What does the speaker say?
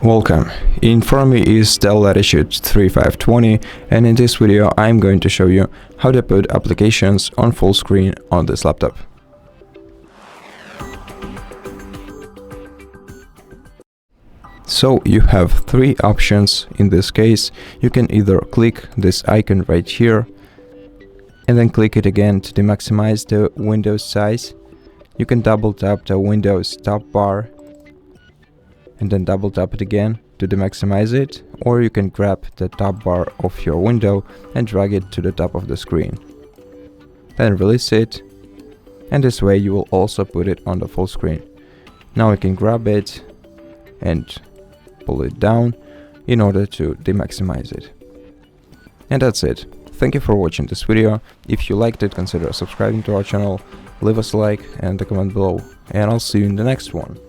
Welcome. In front of me is DELL Latitude 3520, and in this video I'm going to show you how to put applications on full screen on this laptop. So you have three options in this case. You can either click this icon right here and then click it again to maximize the window size. You can double tap the Windows top bar and then double tap it again to maximize it, or you can grab the top bar of your window and drag it to the top of the screen. Then release it, and this way you will also put it on the full screen. Now you can grab it and pull it down in order to maximize it. And that's it. Thank you for watching this video. If you liked it, consider subscribing to our channel, leave us a like and a comment below, and I'll see you in the next one.